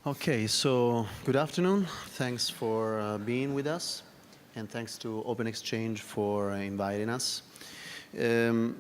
Okay, so good afternoon. Thanks for being with us, and thanks to Open-Xchange for inviting us.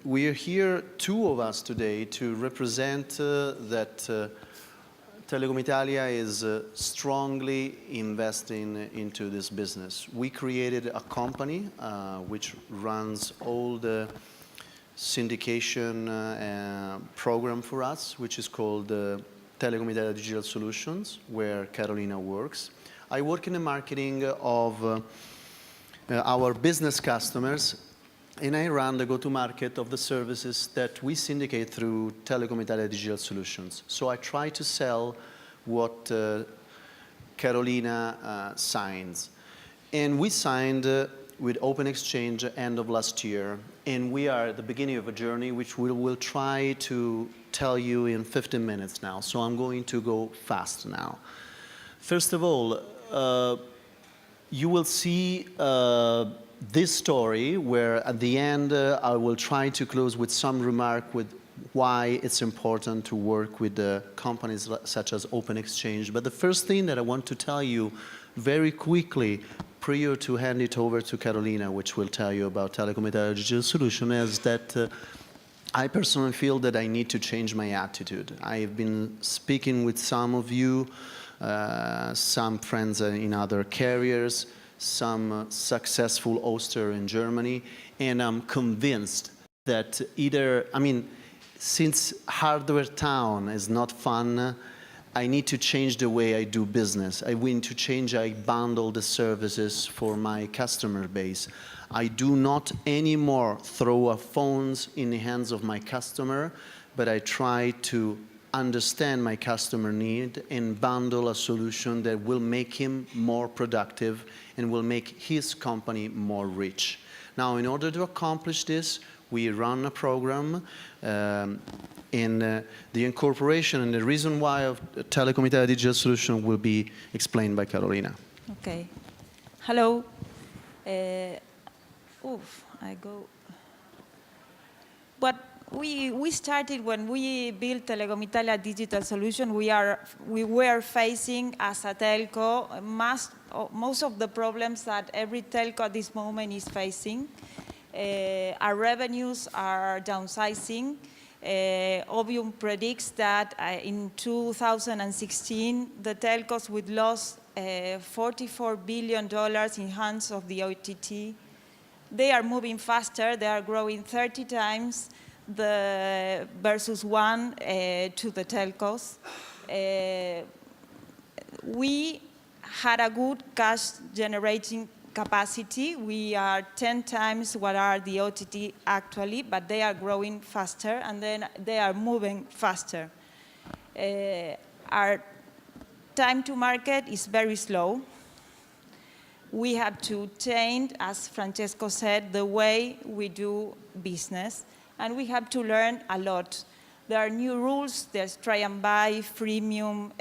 We are here, two of us today, to represent that Telecom Italia is strongly investing into this business. We created a company which runs all the syndication program for us, which is called Telecom Italia Digital Solutions, where Carolina works. I work in the marketing of our business customers, and I run the go-to-market of the services that we syndicate through Telecom Italia Digital Solutions. So I try to sell what Carolina signs. And we signed with Open-Xchange end of last year, and we are at the beginning of a journey which we will try to tell you in 15 minutes now. So I'm going to go fast now. First of all, you will see this story where at the end I will try to close with some remark with why it's important to work with companies such as Open-Xchange. But the first thing that I want to tell you very quickly prior to hand it over to Carolina, which will tell you about Telecom Italia Digital Solution, is that I personally feel that I need to change my attitude. I've been speaking with some of you, some friends in other carriers, some successful hoster in Germany, and I'm convinced that since hardware town is not fun, I need to change the way I do business. I need to change how I bundle the services for my customer base. I do not anymore throw phones in the hands of my customer, but I try to understand my customer need and bundle a solution that will make him more productive and will make his company more rich. Now, in order to accomplish this, we run a program in the incorporation, and the reason why of Telecom Italia Digital Solution will be explained by Carolina. Okay. Hello. But we started when we built Telecom Italia Digital Solution. We were facing as a telco most of the problems that every telco at this moment is facing. Our revenues are downsizing. Obium predicts that in 2016 the telcos would lose $44 billion in hands of the OTT. They are moving faster. They are growing 30 times versus one to the telcos. We had a good cash generating capacity. We are 10 times what are the OTT actually, but they are growing faster and then they are moving faster. Our time to market is very slow. We have to change, as Francesco said, the way we do business, and we have to learn a lot. There are new rules. There's try and buy, freemium,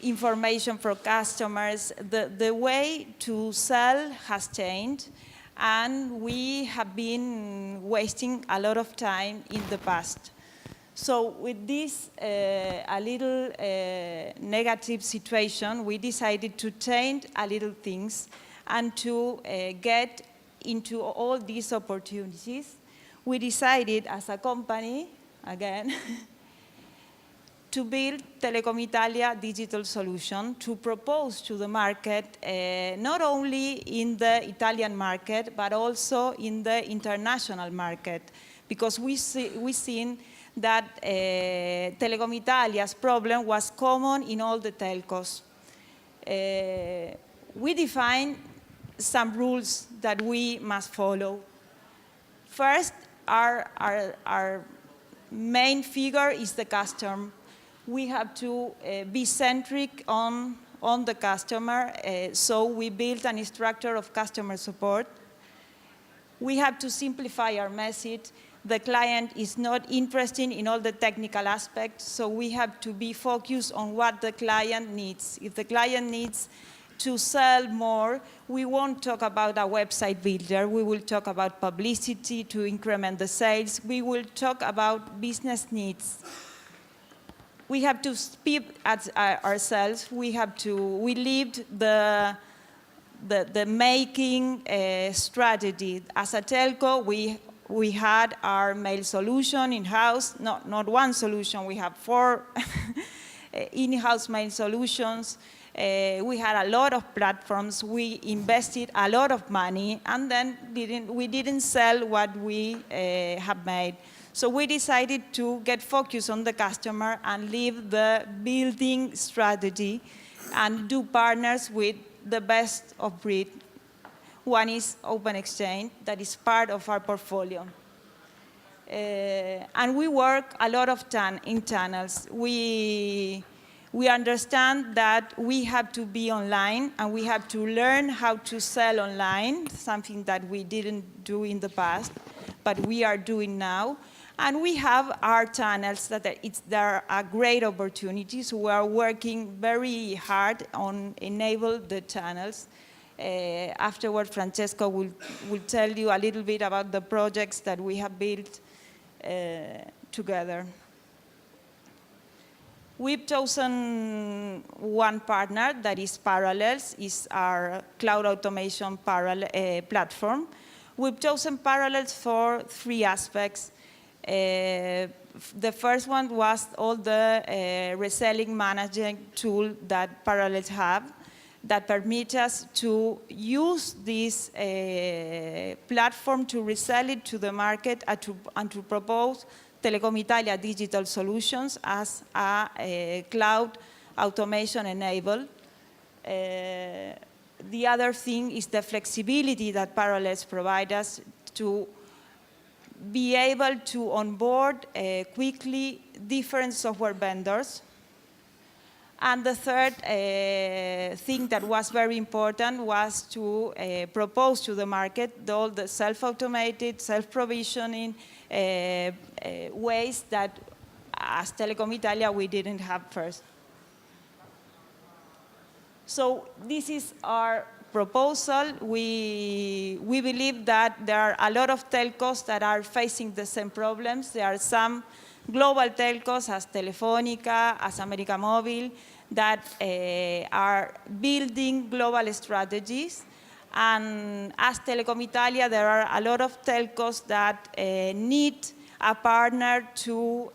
information for customers. The way to sell has changed, and we have been wasting a lot of time in the past. So with this a little negative situation, we decided to change a little things and to get into all these opportunities. We decided as a company, again, to build Telecom Italia Digital Solution to propose to the market, not only in the Italian market, but also in the international market, because we've seen that Telecom Italia's problem was common in all the telcos. We defined some rules that we must follow. First, our main figure is the customer. We have to be centric on the customer, so we built an structure of customer support. We have to simplify our message. The client is not interested in all the technical aspects, so we have to be focused on what the client needs. If the client needs to sell more, we won't talk about a website builder. We will talk about publicity to increment the sales. We will talk about business needs. we have to speed ourselves. We lived the making strategy. As a telco, we had our mail solution in-house, not one solution, we have 4 in-house mail solutions. We had a lot of platforms. We invested a lot of money, and then we didn't sell what we have made. So we decided to get focused on the customer and leave the building strategy and do partners with the best of breed. One is Open-Xchange, that is part of our portfolio. And we work a lot of in channels. We understand that we have to be online and we have to learn how to sell online, something that we didn't do in the past, but we are doing now. And we have our channels that there are great opportunities. We are working very hard on enable the channels. Afterward, Francesco will tell you a little bit about the projects that we have built together. We've chosen one partner that is Parallels, is our cloud automation platform. We've chosen Parallels for 3 aspects. The first one was all the reselling management tool that Parallels have that permits us to use this platform to resell it to the market and to propose Telecom Italia digital solutions as a cloud automation enabled. The other thing is the flexibility that Parallels provide us to be able to onboard quickly different software vendors. And the third thing that was very important was to propose to the market all the self-automated, self-provisioning ways that, as Telecom Italia, we didn't have first. So this is our proposal. We believe that there are a lot of telcos that are facing the same problems. There are some global telcos, as Telefónica, as América Móvil, that are building global strategies. And as Telecom Italia, there are a lot of telcos that need a partner to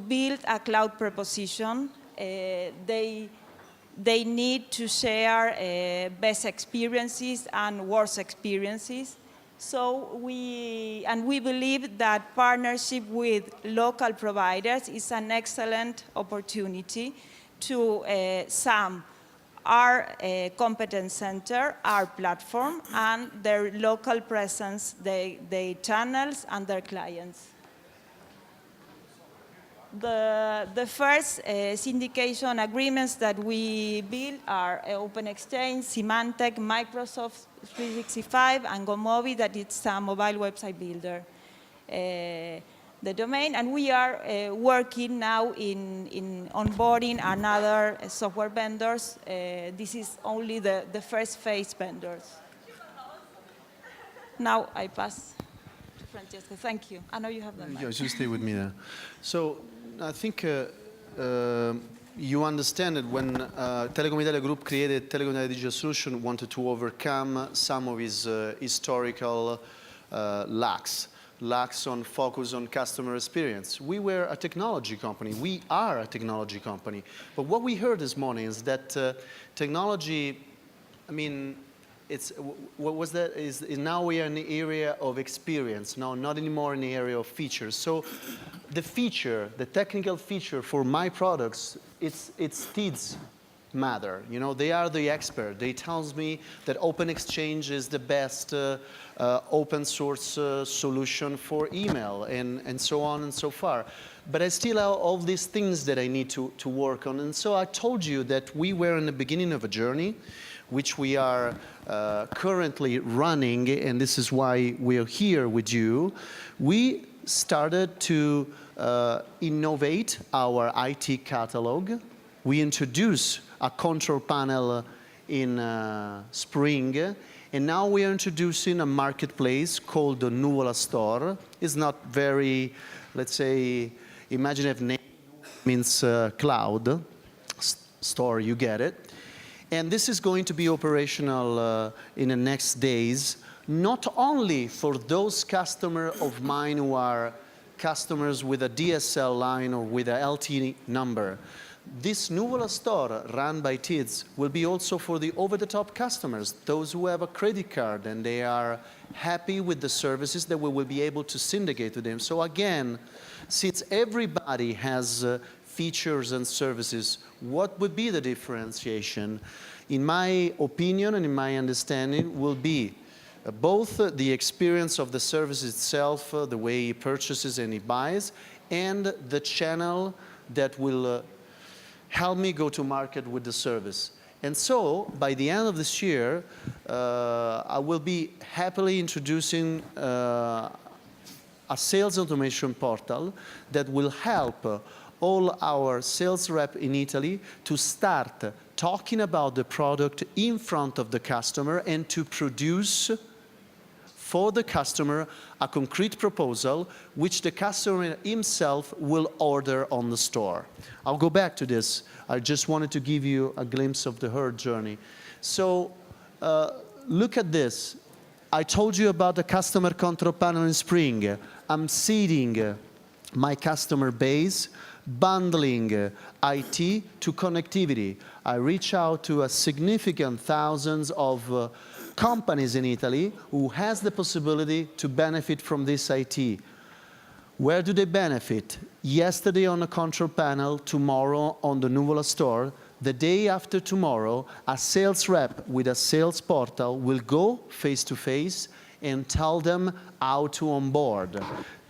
build a cloud proposition. They need to share best experiences and worst experiences. So we believe that partnership with local providers is an excellent opportunity to sum our competence center, our platform, and their local presence, their channels, and their clients. The first syndication agreements that we built are Open-Xchange, Symantec, Microsoft 365, and GoMobi, that it's a mobile website builder. The domain, and we are working now in onboarding another software vendors. This is only the first phase vendors. Now I pass to Francesco. Thank you. I know you have the mic. Yeah, just stay with me there. So I think you understand that when Telecom Italia Group created Telecom Italia Digital Solution, wanted to overcome some of his historical lacks on focus on customer experience. We were a technology company. We are a technology company. But what we heard this morning is that technology, I mean, what was that? Is now we are in the area of experience, now not anymore in the area of features. So the feature, the technical feature for my products, it's TIDs matter. You know, they are the expert. They tells me that Open-Xchange is the best open source solution for email and so on and so far. But I still have all these things that I need to work on. And so I told you that we were in the beginning of a journey which we are currently running, and this is why we are here with you. We started to innovate our IT catalog. We introduced a control panel in spring, and now we are introducing a marketplace called the Nuvola Store. It's not very, let's say, imaginative name. means cloud store, you get it. And this is going to be operational in the next days, not only for those customers of mine who are customers with a DSL line or with a LTE number. This Nuvola store run by TIDS will be also for the over-the-top customers, those who have a credit card and they are happy with the services that we will be able to syndicate to them. So again, since everybody has features and services, what would be the differentiation? In my opinion and in my understanding will be both the experience of the service itself, the way he purchases and he buys, and the channel that will help me go to market with the service. And so, by the end of this year, I will be happily introducing a sales automation portal that will help all our sales rep in Italy to start talking about the product in front of the customer and to produce for the customer a concrete proposal which the customer himself will order on the store. I'll go back to this. I just wanted to give you a glimpse of the her journey. So look at this. I told you about the customer control panel in spring. I'm seeding my customer base, bundling IT to connectivity. I reach out to a significant thousands of companies in Italy who has the possibility to benefit from this IT. Where do they benefit? Yesterday on the control panel, tomorrow on the Nuvola store, the day after tomorrow, a sales rep with a sales portal will go face-to-face and tell them how to onboard.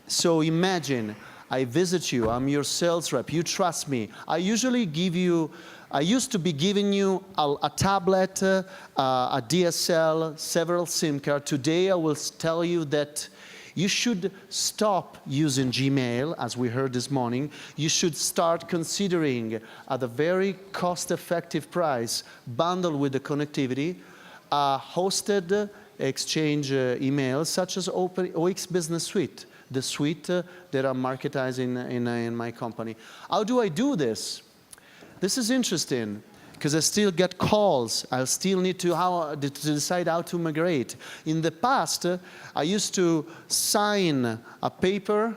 So imagine, I visit you, I'm your sales rep, you trust me. I used to be giving you a tablet, a DSL, several SIM cards. Today I will tell you that you should stop using Gmail, as we heard this morning. You should start considering at a very cost-effective price, bundled with the connectivity, hosted Exchange emails such as OX Business Suite, the suite that I'm marketing in my company. How do I do this? This is interesting, because I still get calls. I still need to decide how to migrate. In the past, I used to sign a paper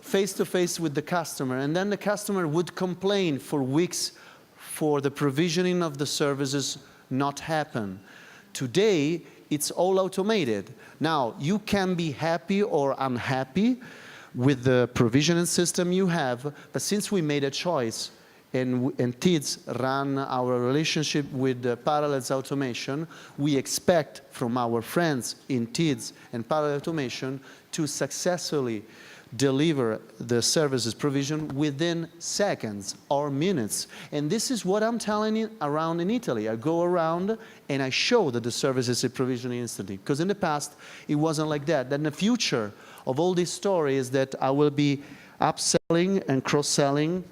face-to-face with the customer, and then the customer would complain for weeks for the provisioning of the services not happen. Today, it's all automated. Now, you can be happy or unhappy with the provisioning system you have, but since we made a choice, and TIDS run our relationship with Parallels Automation, we expect from our friends in TIDS and Parallel Automation to successfully deliver the services provision within seconds or minutes. And this is what I'm telling you around in Italy. I go around and I show that the services is provisioned instantly. Because in the past, it wasn't like that. Then the future of all these stories is that I will be upselling and cross-selling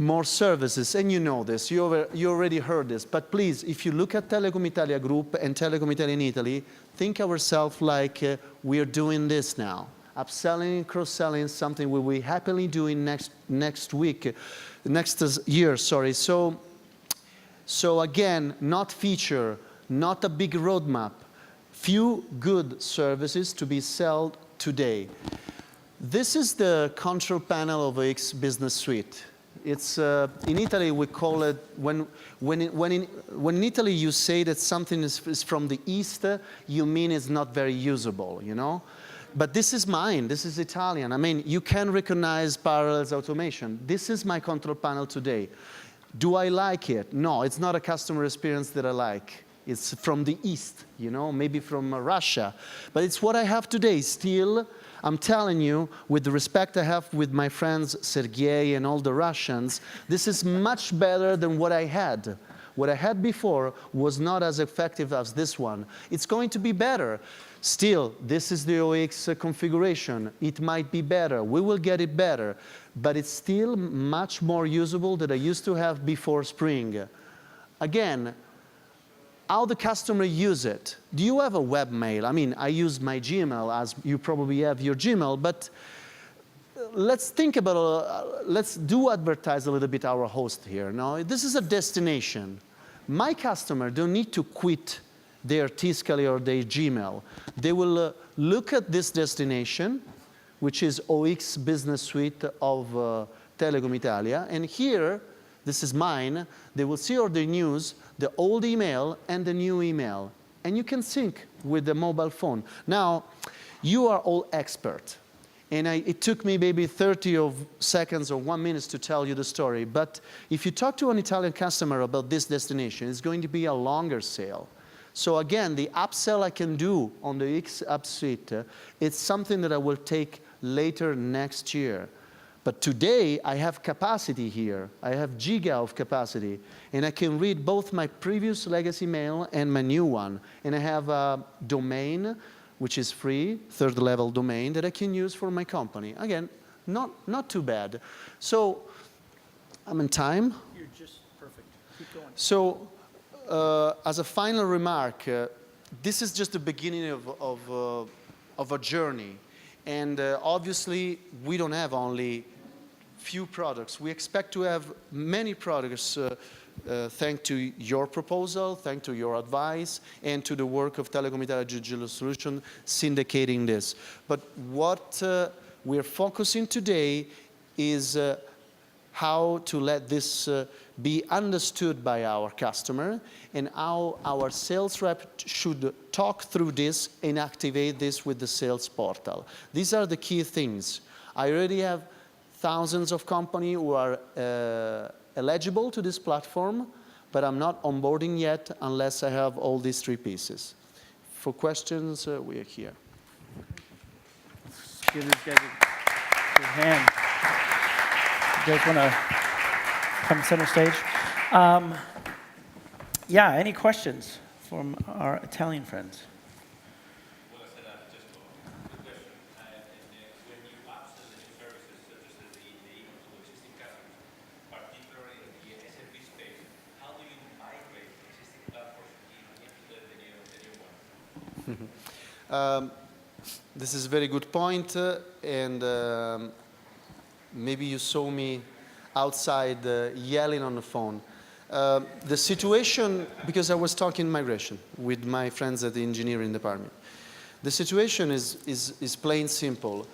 more services, and you know this, you already heard this, but please, if you look at Telecom Italia Group and Telecom Italia in Italy, think ourselves like we are doing this now. Upselling and cross-selling is something we will happily doing next year, sorry. So again, not feature, not a big roadmap, few good services to be sold today. This is the control panel of OX Business Suite. It's in Italy we call it when in Italy you say that something is from the East, you mean it's not very usable, you know. But this is mine. This is Italian. I mean, you can recognize Parallels Automation. This is my control panel today. Do I like it? No, it's not a customer experience that I like. It's from the East, you know, maybe from Russia. But it's what I have today. Still, I'm telling you, with the respect I have with my friends Sergei and all the Russians, this is much better than what I had. What I had before was not as effective as this one. It's going to be better. Still, this is the OX configuration. It might be better. We will get it better. But it's still much more usable than I used to have before spring. Again, how the customer use it. Do you have a webmail? I mean, I use my Gmail, as you probably have your Gmail, but let's think about, let's do advertise a little bit our host here. Now, this is a destination. My customer don't need to quit their Tiscali or their Gmail. They will look at this destination, which is OX Business Suite of Telecom Italia, and here, this is mine, they will see all the news, the old email and the new email, and you can sync with the mobile phone. Now, you are all expert, and it took me maybe 30 seconds or 1 minute to tell you the story, but if you talk to an Italian customer about this destination, it's going to be a longer sale. So again, the upsell I can do on the X App Suite, it's something that I will take later next year. But today, I have capacity here. I have giga of capacity. And I can read both my previous legacy mail and my new one. And I have a domain, which is free, third-level domain, that I can use for my company. Again, not too bad. So, I'm in time. You're just perfect. Keep going. So, as a final remark, this is just the beginning of a journey. And obviously, we don't have only few products. We expect to have many products thanks to your proposal, thanks to your advice, and to the work of Telecom Italia Digital Solutions syndicating this. But what we're focusing today is how to let this be understood by our customer and how our sales rep should talk through this and activate this with the sales portal. These are the key things. I already have thousands of companies who are eligible to this platform, but I'm not onboarding yet unless I have all these three pieces. For questions, we are here. Let's give these guys a good hand. You guys want to come center stage? Yeah, any questions from our Italian friends? Well, I said just a quick question. When you upsell the new services, such as the email to existing customers, particularly in the SMB space, how do you migrate existing platforms into the new one? This is a very good point, and maybe you saw me outside yelling on the phone. The situation, because I was talking migration with my friends at the engineering department, the situation is plain simple.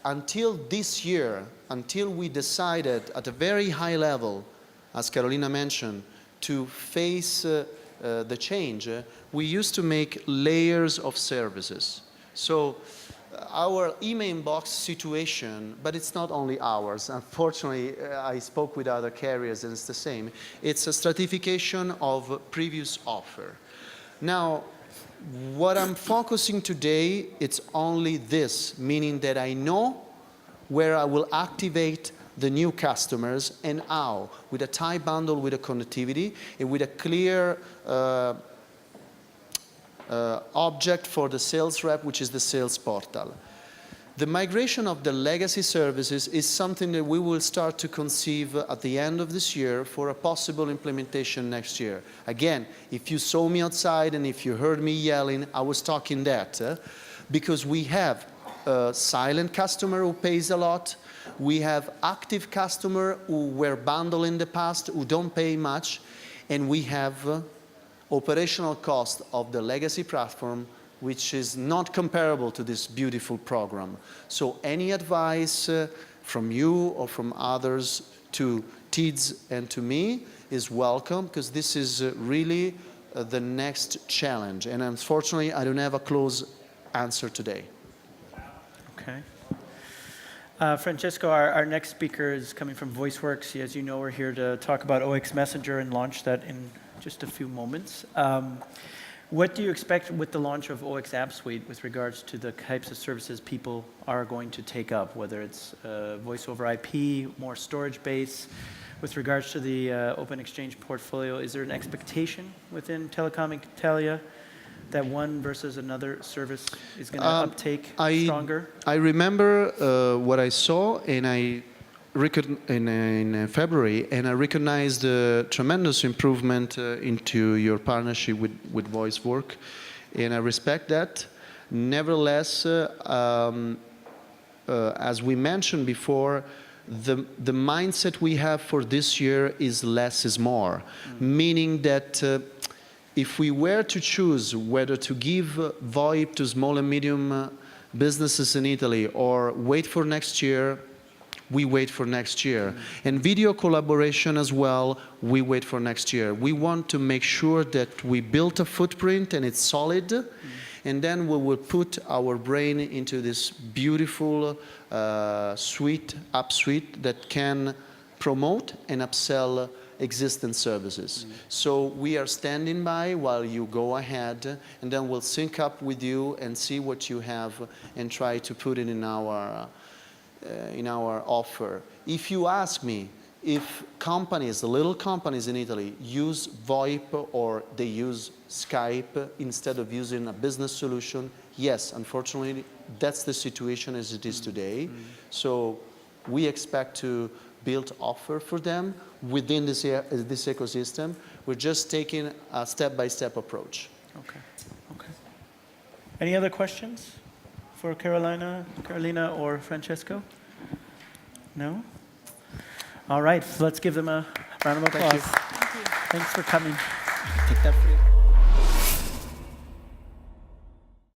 Until this year, until we decided at a very high level, as Carolina mentioned, to face the change, we used to make layers of services. So our email box situation, but it's not only ours. Unfortunately, I spoke with other carriers and it's the same. It's a stratification of previous offer. Now, what I'm focusing today, it's only this, meaning that I know where I will activate the new customers and how, with a tie bundle with a connectivity and with a clear object for the sales rep, which is the sales portal. The migration of the legacy services is something that we will start to conceive at the end of this year for a possible implementation next year. Again, if you saw me outside and if you heard me yelling, I was talking that because we have a silent customer who pays a lot. We have active customer who were bundled in the past, who don't pay much, and we have operational cost of the legacy platform, which is not comparable to this beautiful program. So any advice from you or from others to TIDS and to me is welcome, because this is really the next challenge. And unfortunately, I don't have a close answer today. Okay. Francesco, our next speaker is coming from VoiceWorks. As you know, we're here to talk about OX Messenger and launch that in just a few moments. What do you expect with the launch of OX App Suite with regards to the types of services people are going to take up, whether it's voice over IP, more storage base? With regards to the Open-Xchange portfolio, is there an expectation within Telecom Italia that one versus another service is going to uptake stronger? I remember what I saw, and in February, and I recognized the tremendous improvement into your partnership with VoiceWorks, and I respect that. Nevertheless, as we mentioned before, the mindset we have for this year is less is more, meaning that if we were to choose whether to give VoIP to small and medium businesses in Italy or wait for next year, we wait for next year. And video collaboration as well, we wait for next year. We want to make sure that we build a footprint and it's solid, and then we will put our brain into this beautiful app suite that can promote and upsell existing services. So we are standing by while you go ahead, and then we'll sync up with you and see what you have and try to put it in our offer. If you ask me if companies, the little companies in Italy, use VoIP or they use Skype instead of using a business solution, yes, unfortunately, that's the situation as it is today. So we expect to build offer for them within this ecosystem. We're just taking a step-by-step approach. Okay. Any other questions for Carolina or Francesco? No? All right, so let's give them a round of applause. Thank you. Thanks for coming. Take that for you.